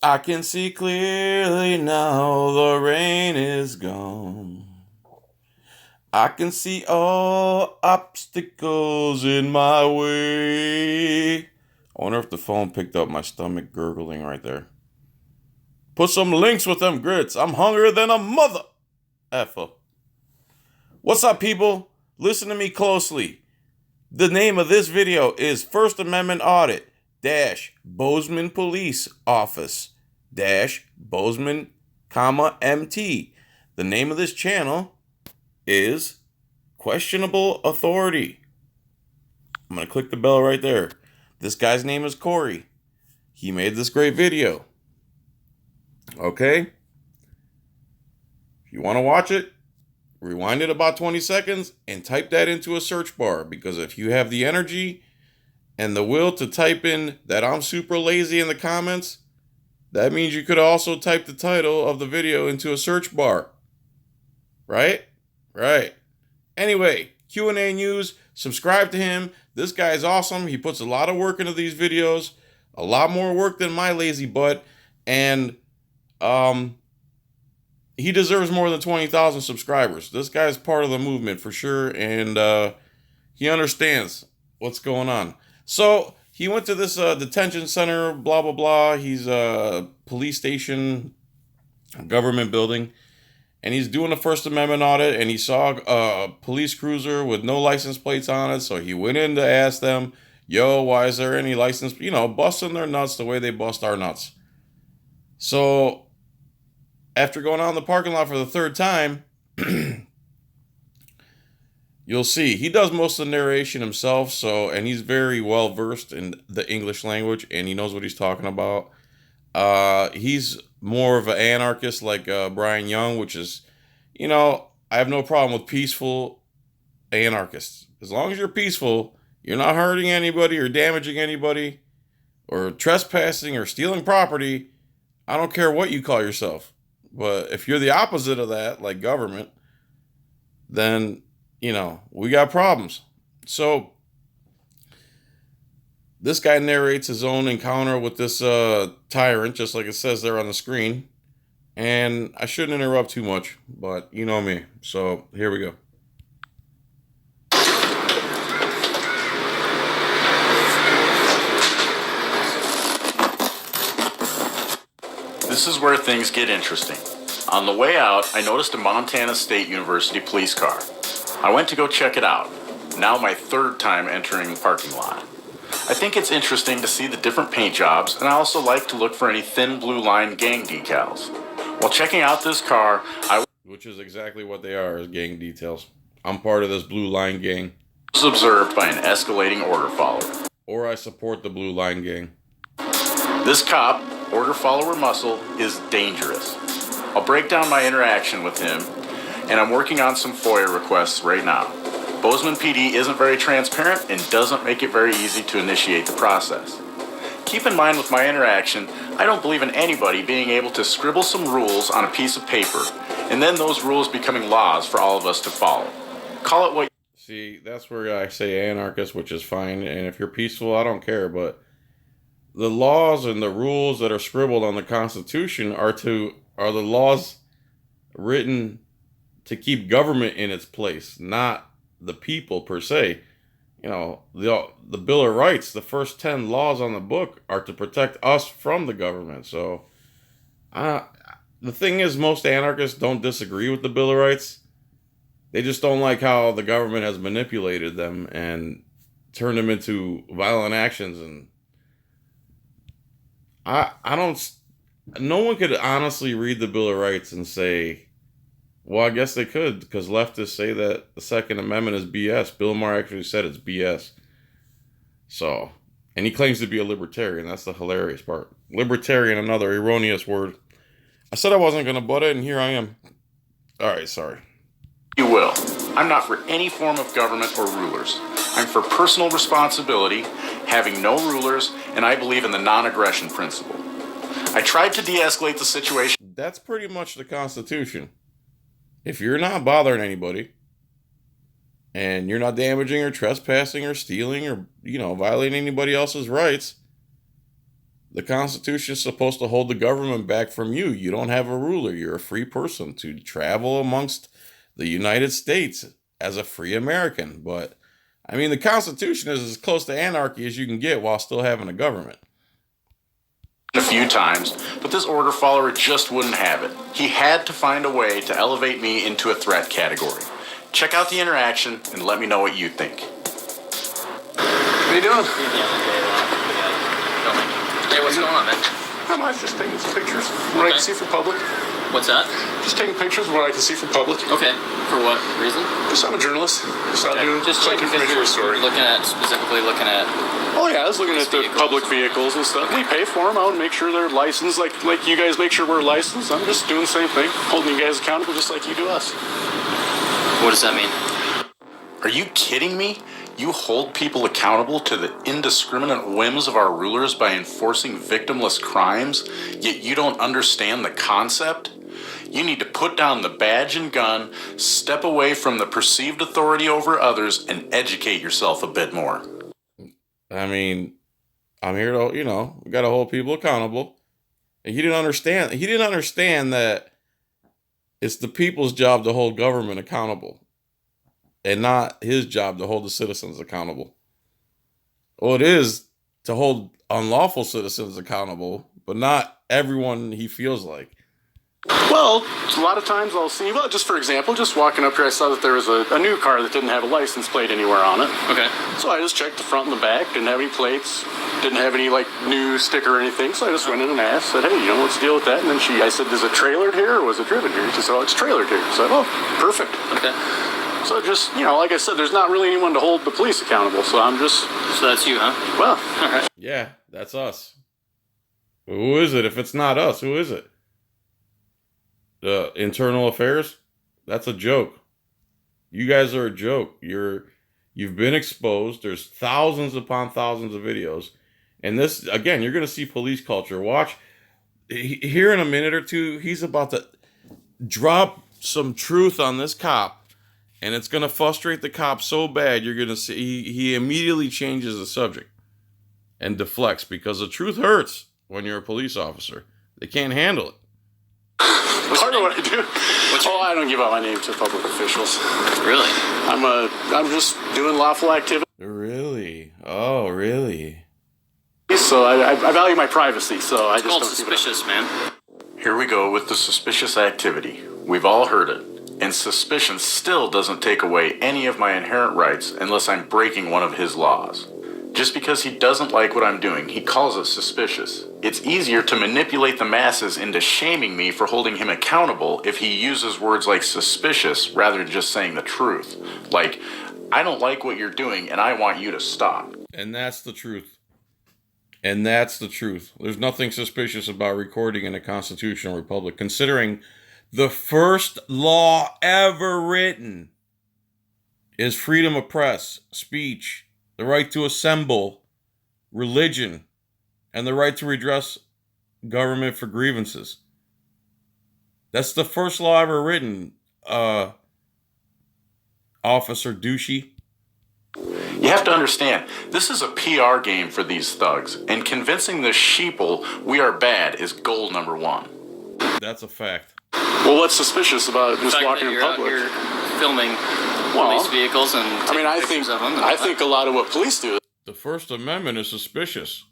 I can see clearly now the rain is gone. I can see all obstacles in my way. I wonder if the phone picked up my stomach gurgling right there. Put some links with them grits. I'm hungrier than a mother effer. What's up, people? Listen to me closely. The name of this video is First Amendment Audit dash Bozeman Police Office dash Bozeman, comma MT. The name of this channel is Questionable Authority. I'm going to click the bell right there. This guy's name is Corey. He made this great video. Okay? If you want to watch it, rewind it about 20 seconds and type that into a search bar, because if you have the energy and the will to type in that I'm super lazy in the comments, that means you could also type the title of the video into a search bar. Right? Right. Anyway, Q&A news, subscribe to him. This guy is awesome. He puts a lot of work into these videos, a lot more work than my lazy butt, and he deserves more than 20,000 subscribers. This guy's part of the movement for sure, and he understands what's going on. So he went to this detention center, blah, blah, blah. He's a police station, a government building, and he's doing a First Amendment audit, and he saw a police cruiser with no license plates on it, so he went in to ask them, yo, why is there any license, busting their nuts the way they bust our nuts. So after going out in the parking lot for the third time, you'll see he does most of the narration himself, and he's very well versed in the English language, and he knows what he's talking about. He's more of an anarchist like Brian Young, which is, I have no problem with peaceful anarchists. As long as you're peaceful, you're not hurting anybody or damaging anybody or trespassing or stealing property. I don't care what you call yourself. But if you're the opposite of that, like government, then, we got problems. So this guy narrates his own encounter with this tyrant, just like it says there on the screen. And I shouldn't interrupt too much, but you know me. So here we go. This is where things get interesting. On the way out, I noticed a Montana State University police car. I went to go check it out. Now my third time entering the parking lot. I think it's interesting to see the different paint jobs, and I also like to look for any thin blue line gang decals. While checking out this car, Which is exactly what they are, is gang details. I'm part of this blue line gang. Was observed by an escalating order follower. Or I support the blue line gang. This cop, order follower muscle, is dangerous. I'll break down my interaction with him, and I'm working on some FOIA requests right now. Bozeman PD isn't very transparent and doesn't make it very easy to initiate the process. Keep in mind with my interaction, I don't believe in anybody being able to scribble some rules on a piece of paper, and then those rules becoming laws for all of us to follow. Call it what. See, that's where I say anarchist, which is fine, and if you're peaceful, I don't care, but the laws and the rules that are scribbled on the Constitution are the laws written to keep government in its place, not the people per se. The Bill of Rights, the first 10 laws on the book are to protect us from the government. So the thing is, most anarchists don't disagree with the Bill of Rights. They just don't like how the government has manipulated them and turned them into violent actions. And no one could honestly read the Bill of Rights and say, well, I guess they could, because leftists say that the Second Amendment is BS. Bill Maher actually said it's BS. So, and he claims to be a libertarian. That's the hilarious part. Libertarian, another erroneous word. I said I wasn't going to butt it, and here I am. All right, sorry. You will. I'm not for any form of government or rulers. I'm for personal responsibility, having no rulers, and I believe in the non-aggression principle. I tried to de-escalate the situation. That's pretty much the Constitution. If you're not bothering anybody, and you're not damaging or trespassing or stealing or, violating anybody else's rights, The Constitution is supposed to hold the government back from you. You don't have a ruler. You're a free person to travel amongst the United States as a free American. But, I mean, the Constitution is as close to anarchy as you can get while still having a government. A few times, but this order follower just wouldn't have it. He had to find a way to elevate me into a threat category. Check out the interaction and let me know what you think. What are you doing? Hey, what's going on, man? I'm just taking some pictures from what I can see from public. What's that? Just taking pictures of what I can see from public. Okay. For what reason? Just I'm a journalist. Just out doing Just like information story. Specifically looking at. Oh yeah, I was looking at the public vehicles and stuff. We pay for them. I want to make sure they're licensed, like you guys make sure we're licensed. I'm just doing the same thing, holding you guys accountable just like you do us. What does that mean? Are you kidding me? You hold people accountable to the indiscriminate whims of our rulers by enforcing victimless crimes, yet you don't understand the concept? You need to put down the badge and gun, step away from the perceived authority over others, and educate yourself a bit more. I mean, I'm here to, we got to hold people accountable. And he didn't understand that it's the people's job to hold government accountable and not his job to hold the citizens accountable. Well, it is to hold unlawful citizens accountable, but not everyone he feels like. Well, a lot of times I'll see, just for example, just walking up here, I saw that there was a new car that didn't have a license plate anywhere on it. Okay. So I just checked the front and the back, didn't have any plates, didn't have any, new sticker or anything, so I just went in and asked, said, hey, what's the deal with that? And then I said, is it trailered here or was it driven here? She said, oh, it's trailered here. So I said, oh, perfect. Okay. So just, like I said, there's not really anyone to hold the police accountable, so I'm just... So that's you, huh? Well, all right. Yeah, that's us. Who is it? If it's not us, who is it? Internal affairs? That's a joke. You guys are a joke. You've been exposed. There's thousands upon thousands of videos. And this, again, you're going to see police culture. Watch. Here in a minute or two, he's about to drop some truth on this cop. And it's going to frustrate the cop so bad, you're going to see he immediately changes the subject and deflects because the truth hurts when you're a police officer. They can't handle it. Part of what I do. I don't give out my name to public officials. Really? I'm just doing lawful activity. Really? Oh, really? So I value my privacy. So I just Called don't suspicious, man. Here we go with the suspicious activity. We've all heard it. And suspicion still doesn't take away any of my inherent rights unless I'm breaking one of his laws. Just because he doesn't like what I'm doing, he calls it suspicious. It's easier to manipulate the masses into shaming me for holding him accountable if he uses words like suspicious rather than just saying the truth. Like, I don't like what you're doing and I want you to stop. And that's the truth. And that's the truth. There's nothing suspicious about recording in a constitutional republic, considering the first law ever written is freedom of press, speech, the right to assemble, religion, and the right to redress government for grievances. That's the first law ever written, Officer Douchey. You have to understand, this is a PR game for these thugs, and convincing the sheeple we are bad is goal number one. That's a fact. Well, what's suspicious about just walking in you're public? Out here filming police vehicles and I think a lot of what police do. The First Amendment is suspicious.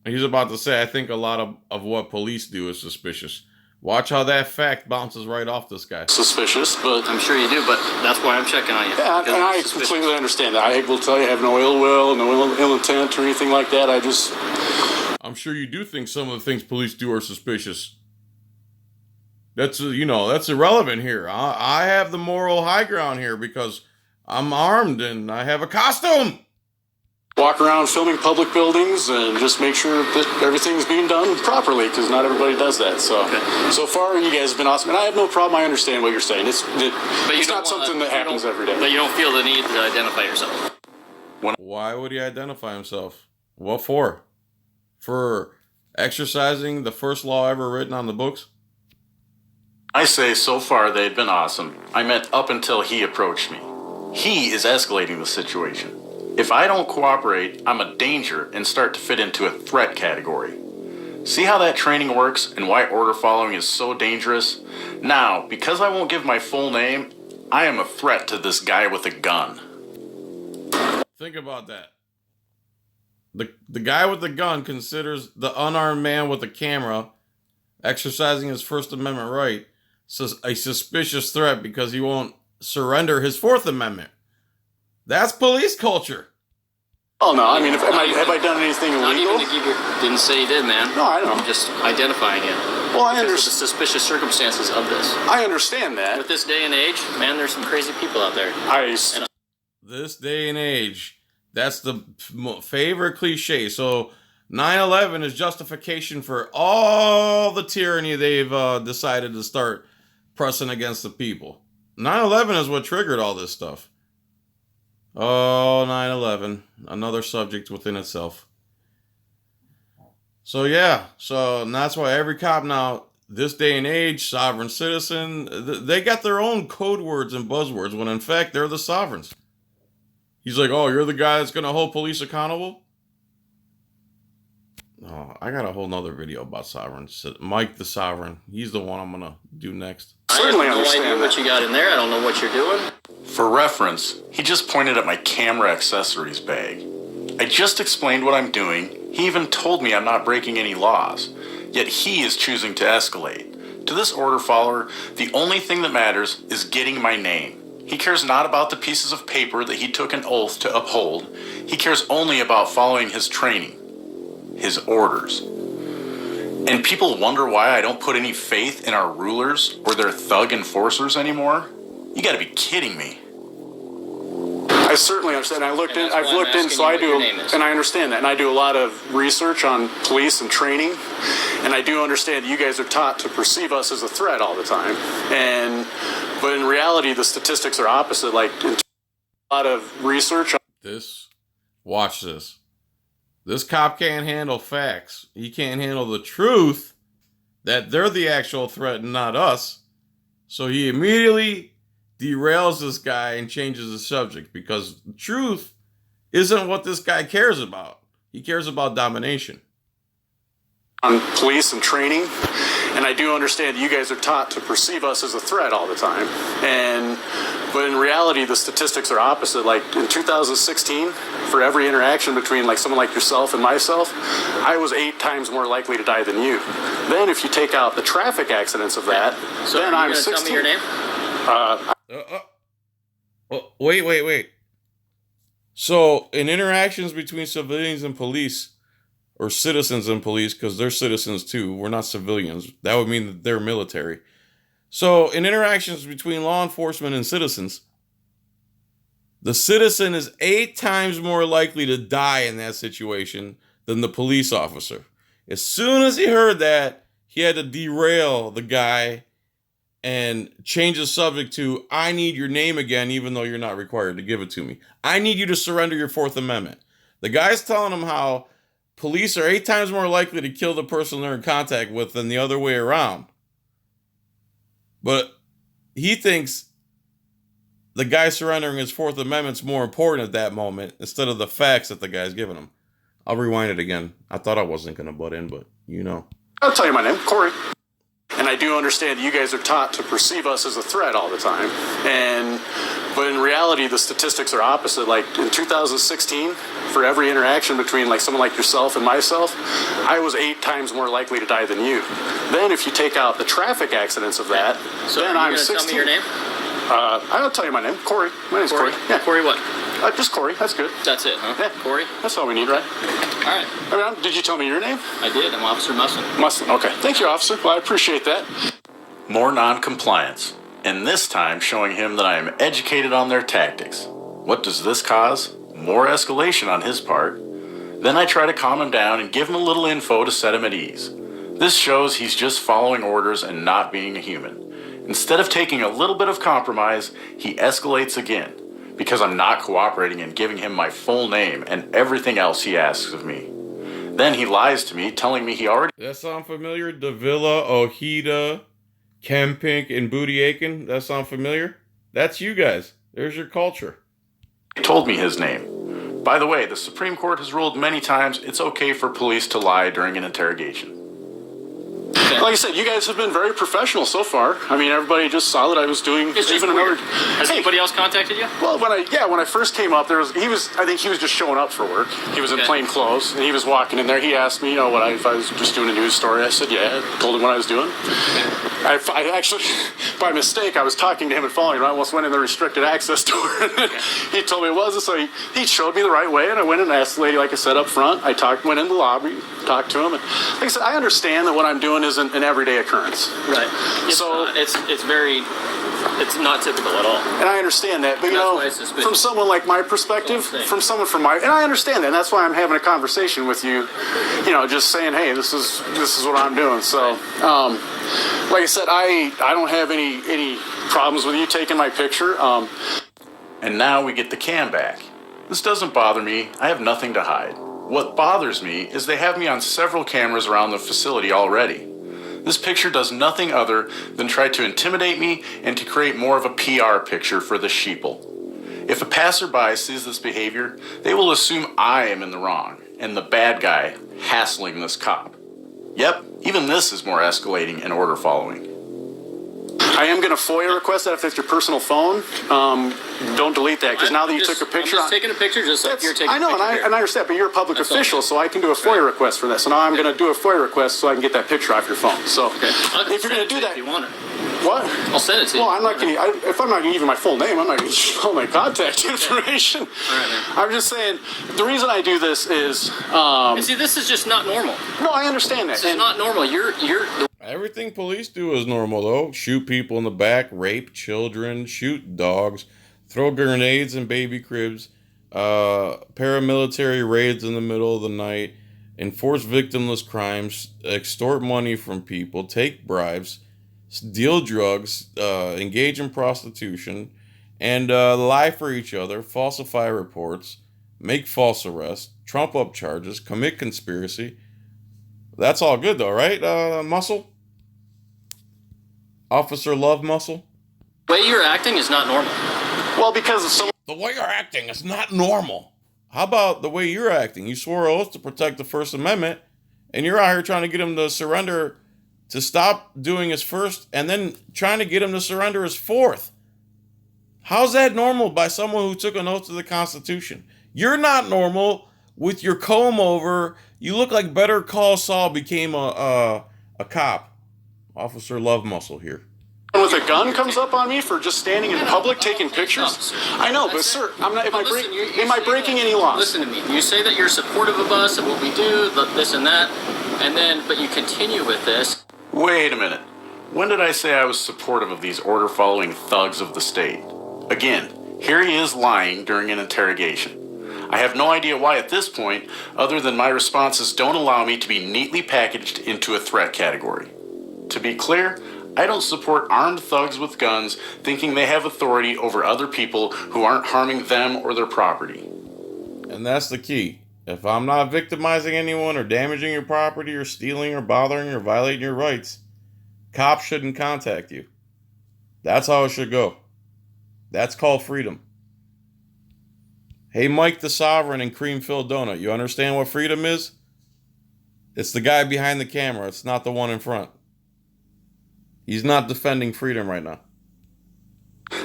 He's about to say, I think a lot of what police do is suspicious. Watch how that fact bounces right off this guy. Suspicious, but... I'm sure you do, but that's why I'm checking on you. Yeah, and I completely understand that. I will tell you, I have no ill will, no ill intent or anything like that. I'm sure you do think some of the things police do are suspicious. That's irrelevant here. I have the moral high ground here because I'm armed and I have a costume. Walk around filming public buildings and just make sure that everything's being done properly, because not everybody does that. So, So far, you guys have been awesome, and I have no problem. I understand what you're saying. It's not something that happens every day. But you don't feel the need to identify yourself. Why would he identify himself? What for? For exercising the first law ever written on the books? I say so far they've been awesome. I meant up until he approached me. He is escalating the situation. If I don't cooperate, I'm a danger and start to fit into a threat category. See how that training works and why order following is so dangerous? Now, because I won't give my full name, I am a threat to this guy with a gun. Think about that. The guy with the gun considers the unarmed man with the camera exercising his First Amendment right a suspicious threat because he won't surrender his Fourth Amendment. That's police culture. Oh, no, I mean, have I done anything Not illegal? even to give didn't say you did, man. No, I don't. I'm just identifying it. Well, I Because of the understand. suspicious circumstances of this. I understand that. With this day and age, man, there's some crazy people out there. This day and age, that's the favorite cliche. So 9/11 is justification for all the tyranny they've decided to start pressing against the people. 9/11 is what triggered all this stuff. Oh, 9/11, another subject within itself. So yeah, and that's why every cop now, this day and age, sovereign citizen, they got their own code words and buzzwords when in fact they're the sovereigns. He's like, oh, you're the guy that's going to hold police accountable? Oh, I got a whole nother video about sovereigns. Mike the Sovereign. He's the one I'm going to do next. Certainly I have no understand idea that. what you got in there. I don't know what you're doing. For reference, he just pointed at my camera accessories bag. I just explained what I'm doing. He even told me I'm not breaking any laws. Yet he is choosing to escalate. To this order follower, the only thing that matters is getting my name. He cares not about the pieces of paper that he took an oath to uphold. He cares only about following his training, his orders. And people wonder why I don't put any faith in our rulers or their thug enforcers anymore? You gotta be kidding me. I certainly understand. I've looked in, so I do, and I understand that. And I do a lot of research on police and training. And I do understand you guys are taught to perceive us as a threat all the time. But in reality, the statistics are opposite. Like, a lot of research. Watch this. This cop can't handle facts. He can't handle the truth that they're the actual threat and not us. So he immediately derails this guy and changes the subject because the truth isn't what this guy cares about. He cares about domination. On police and training, and I do understand you guys are taught to perceive us as a threat all the time. But in reality, the statistics are opposite. Like in 2016, for every interaction between like someone like yourself and myself, I was 8 times more likely to die than you. Then if you take out the traffic accidents of that, So then are I'm you 16. gonna tell me your name? Wait. So in interactions between civilians and police, or citizens and police, because they're citizens too, we're not civilians. That would mean that they're military. So in interactions between law enforcement and citizens, the citizen is 8 times more likely to die in that situation than the police officer. As soon as he heard that, he had to derail the guy and change the subject to, I need your name again, even though you're not required to give it to me. I need you to surrender your Fourth Amendment. The guy's telling him how police are 8 times more likely to kill the person they're in contact with than the other way around. But he thinks the guy surrendering his Fourth Amendment's more important at that moment instead of the facts that the guy's giving him. I'll rewind it again. I thought I wasn't going to butt in, but you know. I'll tell you my name, Corey. And I do understand you guys are taught to perceive us as a threat all the time. But in reality, the statistics are opposite. Like in 2016, for every interaction between like someone like yourself and myself, I was 8 times more likely to die than you. Then if you take out the traffic accidents of that, So then are you I'm gonna 16. tell me your name? I'll tell you my name, Corey. My name's Corey. Yeah. Corey what? Just Corey. That's good. That's it, huh? Yeah. Corey? That's all we need, right? All right. I mean, did you tell me your name? I did. I'm Officer Musson. Mustin. Okay. Thank you, officer. Well, I appreciate that. More non-compliance, and this time showing him that I am educated on their tactics. What does this cause? More escalation on his part. Then I try to calm him down and give him a little info to set him at ease. This shows he's just following orders and not being a human. Instead of taking a little bit of compromise, he escalates again, because I'm not cooperating and giving him my full name and everything else he asks of me. Then he lies to me, telling me he already... That sound familiar? Davila, Ojeda, Kempink, and Booty Aiken? That sound familiar? That's you guys. There's your culture. told me his name. By the way, the Supreme Court has ruled many times it's okay for police to lie during an interrogation. Like I said, you guys have been very professional so far. I mean, everybody just saw that I was doing It's just even another. weird. Has anybody else contacted you? Well, when I first came up, I think he was just showing up for work. He was in plain clothes, and he was walking in there. He asked me, if I was just doing a news story. I said, yeah. I told him what I was doing. I actually, by mistake, I was talking to him and following him. I almost went in the restricted access door. He told me it wasn't, so he showed me the right way, and I went and asked the lady, like I said, up front. Went in the lobby, talked to him, and like I said, I understand that what I'm doing isn't an everyday occurrence. Right. It's not typical at all. And I understand that, but from someone like my perspective, and I understand that, and that's why I'm having a conversation with you, just saying, hey, this is what I'm doing. So, like I said, I don't have any problems with you taking my picture. And now we get the cam back. This doesn't bother me. I have nothing to hide. What bothers me is they have me on several cameras around the facility already. This picture does nothing other than try to intimidate me and to create more of a PR picture for the sheeple. If a passerby sees this behavior, they will assume I am in the wrong and the bad guy hassling this cop. Yep, even this is more escalating and order following. I am going to FOIA request that if it's your personal phone. Don't delete that, because now that you took a picture. I'm just taking a picture just like you're taking I know, a picture. and I understand, but you're a public official, so I can do a FOIA request for that. So now I'm going to do a FOIA request so I can get that picture off your phone. So if you're going to do that. If you want it. What? I'll send it to you. Well, I'm not going to. If I'm not going to give you my full name, I'm not going to give you all my contact information. All right, man. I'm just saying, the reason I do this is. And see, this is just not normal. No, I understand that. This is not normal. Everything police do is normal, though. Shoot people in the back, rape children, shoot dogs, throw grenades in baby cribs, paramilitary raids in the middle of the night, enforce victimless crimes, extort money from people, take bribes, deal drugs, engage in prostitution, and lie for each other, falsify reports, make false arrests, trump up charges, commit conspiracy. That's all good, though, right, Muscle? Officer Love Muscle? The way you're acting is not normal. Well, because of some. The way you're acting is not normal. How about the way you're acting? You swore oath to protect the First Amendment, and you're out here trying to get him to surrender, to stop doing his first, and then trying to get him to surrender his fourth. How's that normal by someone who took an oath to the Constitution? You're not normal with your comb over. You look like Better Call Saul became a cop. Officer Love Muscle here. With a gun comes up on me for just standing in public taking pictures. I know, but sir, I'm not. Am I breaking any laws? Listen to me. You say that you're supportive of us and what we do, this and that, but you continue with this. Wait a minute. When did I say I was supportive of these order-following thugs of the state? Again, here he is lying during an interrogation. I have no idea why at this point, other than my responses don't allow me to be neatly packaged into a threat category. To be clear, I don't support armed thugs with guns thinking they have authority over other people who aren't harming them or their property. And that's the key. If I'm not victimizing anyone or damaging your property or stealing or bothering or violating your rights, cops shouldn't contact you. That's how it should go. That's called freedom. Hey, Mike the Sovereign and Cream-Filled Donut, you understand what freedom is? It's the guy behind the camera. It's not the one in front. He's not defending freedom right now.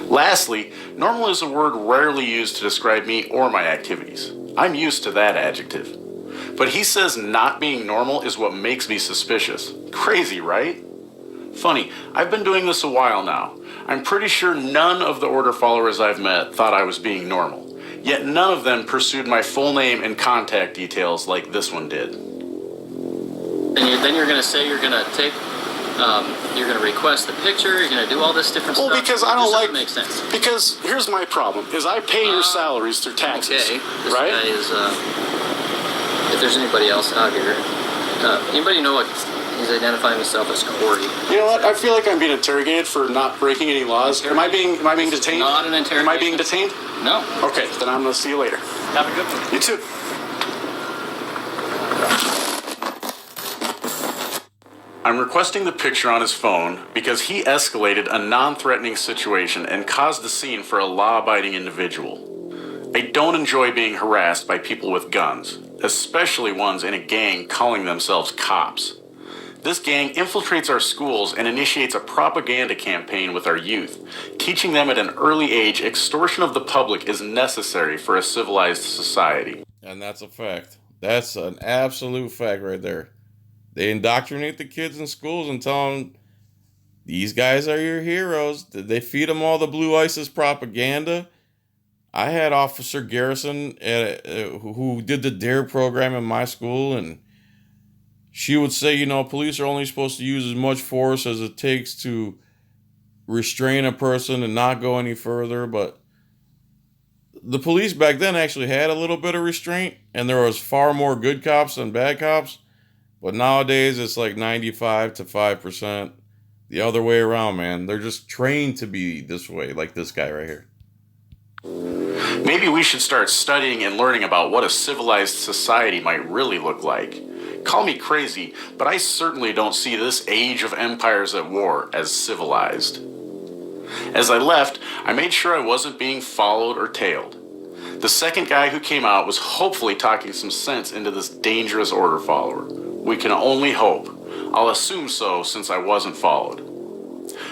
Lastly, normal is a word rarely used to describe me or my activities. I'm used to that adjective. But he says not being normal is what makes me suspicious. Crazy, right? Funny, I've been doing this a while now. I'm pretty sure none of the order followers I've met thought I was being normal. Yet none of them pursued my full name and contact details like this one did. And then you're going to say you're going to request the picture, you're going to do all this different stuff. Well, because I don't like. Doesn't make sense. Because here's my problem: is I pay your salaries through taxes, Okay. This right? guy is. If there's anybody else out here, anybody know what he's identifying himself as Corey? You know what? I feel like I'm being interrogated for not breaking any laws. Am I being detained? Not an interrogation. Am I being detained? No. Okay, then I'm going to see you later. Have a good one. You too. I'm requesting the picture on his phone because he escalated a non-threatening situation and caused a scene for a law-abiding individual. I don't enjoy being harassed by people with guns, especially ones in a gang calling themselves cops. This gang infiltrates our schools and initiates a propaganda campaign with our youth, teaching them at an early age extortion of the public is necessary for a civilized society. And that's a fact. That's an absolute fact right there. They indoctrinate the kids in schools and tell them, these guys are your heroes. They feed them all the Blue ISIS propaganda. I had Officer Garrison who did the DARE program in my school, and she would say, you know, police are only supposed to use as much force as it takes to restrain a person and not go any further. But the police back then actually had a little bit of restraint, and there was far more good cops than bad cops. But nowadays, it's like 95 to 5%. The other way around, man. They're just trained to be this way, like this guy right here. Maybe we should start studying and learning about what a civilized society might really look like. Call me crazy, but I certainly don't see this age of empires at war as civilized. As I left, I made sure I wasn't being followed or tailed. The second guy who came out was hopefully talking some sense into this dangerous order follower. We can only hope. I'll assume so since I wasn't followed.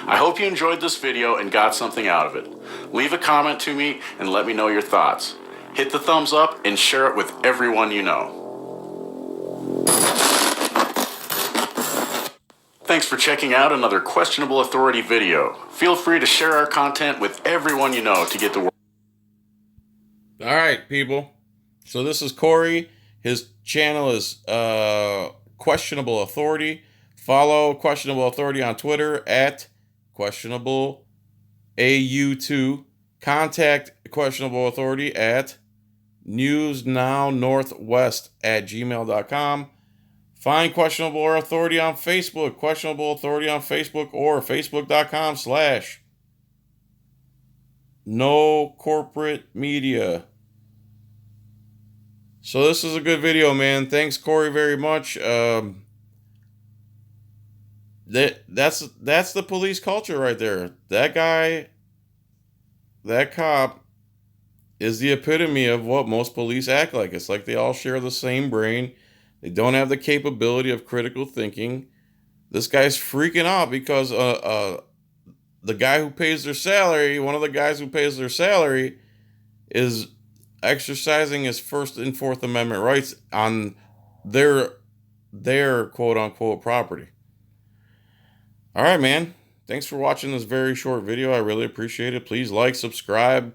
I hope you enjoyed this video and got something out of it. Leave a comment to me and let me know your thoughts. Hit the thumbs up and share it with everyone you know. Thanks for checking out another Questionable Authority video. Feel free to share our content with everyone you know to get the word. All right, people. So this is Corey. His channel is Questionable Authority. Follow Questionable Authority on Twitter at QuestionableAU2. Contact Questionable Authority at newsnownorthwest@gmail.com. Find Questionable Authority on Facebook, Questionable Authority on Facebook, or facebook.com/no corporate media. So this is a good video, man. Thanks, Corey, very much. That's the police culture right there. That guy, that cop, is the epitome of what most police act like. It's like they all share the same brain. They don't have the capability of critical thinking. This guy's freaking out because the guy who pays their salary, one of the guys who pays their salary, is exercising his First and Fourth Amendment rights on their quote-unquote property. All right, man. Thanks for watching this very short video. I really appreciate it. Please like, subscribe,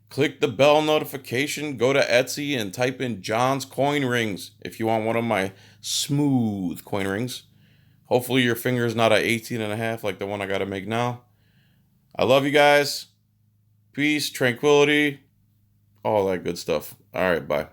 click the bell notification, go to Etsy and type in John's Coin Rings if you want one of my smooth coin rings. Hopefully your finger is not at 18.5 like the one I got to make now. I love you guys. Peace, tranquility, all that good stuff. All right, bye.